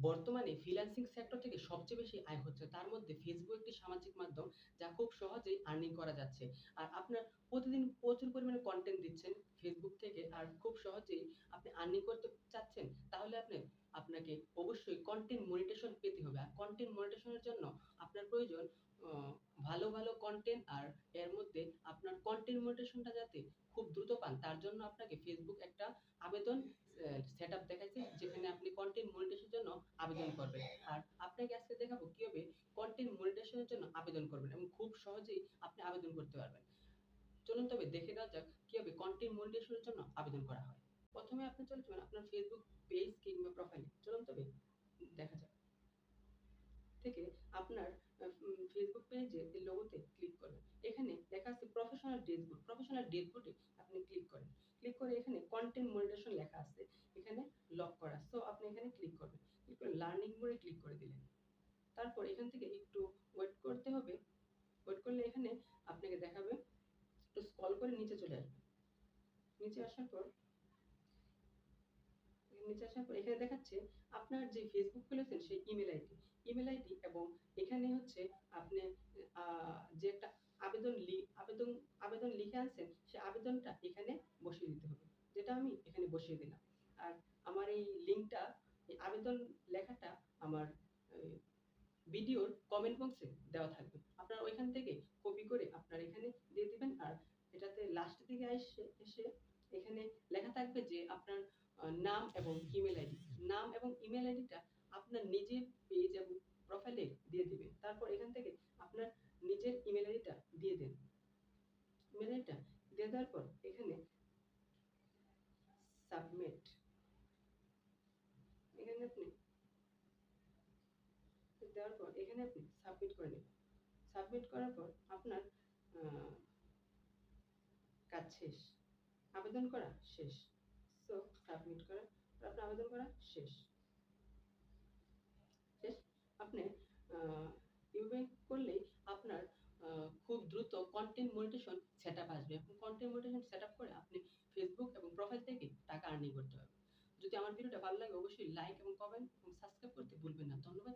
বর্তমানে freelancing sector থেকে সবচেয়ে বেশি আয় হচ্ছে। তার মধ্যে Facebook একটি সামাজিক মাধ্যম যা খুব সহজেই আর্নিং করা যাচ্ছে। আর আপনার প্রতিদিন প্রচুর পরিমাণে কনটেন্ট দিচ্ছেন Facebook থেকে আর খুব সহজেই আপনি আর্নিং করতে চাচ্ছেন, তাহলে আপনাকে অবশ্যই কনটেন্ট মনিটাইজেশন পেতে হবে। আর কনটেন্ট মনিটাইজেশন এর জন্য আপনার প্রয়োজন অ ভালো কনটেন্ট আর এর মধ্যে আপনার কনটেন্ট মনিটাইজেশনটা যাতে খুব দ্রুত পান তার জন্য আপনাকে Facebook একটা আবেদন সেটআপ দেখাইছে যেখানে আপনি কনটেন্ট মনিটাইজেশন এর জন্য আবেদন করবেন। আর আপনাকে আজকে দেখাবো কিভাবে কনটেন্ট মনিটাইজেশন এর জন্য আবেদন করবেন এবং খুব সহজেই আপনি আবেদন করতে পারবেন। চলুন তবে দেখে নেওয়া যাক কিভাবে কনটেন্ট মনিটাইজেশন এর জন্য আবেদন করা হয়। প্রথমে আপনি চলে যাবেন আপনার Facebook পেজ কিংবা প্রোফাইলে। চলুন তবে দেখা যাক। থেকে আপনার Facebook পেজের এই লোগোতে ক্লিক করবেন। এখানে লেখা আছে প্রফেশনাল ড্যাশবোর্ড। প্রফেশনাল ড্যাশবোর্ডে আপনি ক্লিক করেন। ক্লিক করে এখানে কনটেন্ট মনিটাইজেশন লেখা আছে। এখানে লক করা। সো আপনি এখানে ক্লিক করবেন। ক্লিক করে লার্নিং মোডে ক্লিক করে দিলেন। তারপর এখান থেকে একটু ওয়েট করতে হবে। ওয়েট করলে এখানে আপনাকে দেখাবে। একটু স্ক্রল করে নিচে চলে আসবেন। নিচে আসার পর নিচে আসার পর এখানে দেখাচ্ছে আপনার যে Facebook খুলেছেন সেই ইমেইল আইডি এবং এখানে হচ্ছে আপনি যে একটা আবেদন লিখে আনছেন সেই আবেদনটা এখানে বসিয়ে দিতে হবে। যেটা আমি এখানে বসিয়ে দিলাম। আর আমার এই লিঙ্কটা এই আবেদন লেখাটা আমার এই ভিডিওর কমেন্ট বক্সে দেওয়া থাকবে। আপনারা ওইখান থেকে কপি করে আপনারা এখানে দিয়ে দিবেন। আর এটাতে লাস্টের দিকে এসে এখানে লেখা থাকবে যে আপনার নাম এবং ইমেইল আইডি। নাম এবং ইমেইল আইডিটা আপনার নিজের পেজ এবং প্রোফাইলে দিয়ে দিবেন। তারপর এখান থেকে আপনার নিজের ইমেইল আইডিটা দিয়ে দেন। ইমেইল আইডিটা দিয়ে দেওয়ার পর এখানে সাবমিট এখানে আপনি দেওয়ার পর এখানে আপনি সাবমিট করে নেবেন। সাবমিট করার পর আপনার আ কাজ শেষ। আবেদন করা শেষ। সো সাবমিট করা আপনার আবেদন করা শেষ। শেষ। আপনি আ এভাবে করলেই আপনার খুব দ্রুত কনটেন্ট মনিটাইজেশন সেটআপ আসবে এবং কনটেন্ট মনিটাইজেশন সেটআপ করে আপনি Facebook এবং প্রোফাইল থেকে টাকা আর্নিং করতে পারবেন। যদি আমার ভিডিওটা ভালো লাগে অবশ্যই লাইক এবং কমেন্ট এবং সাবস্ক্রাইব করতে ভুলবেন না। ধন্যবাদ।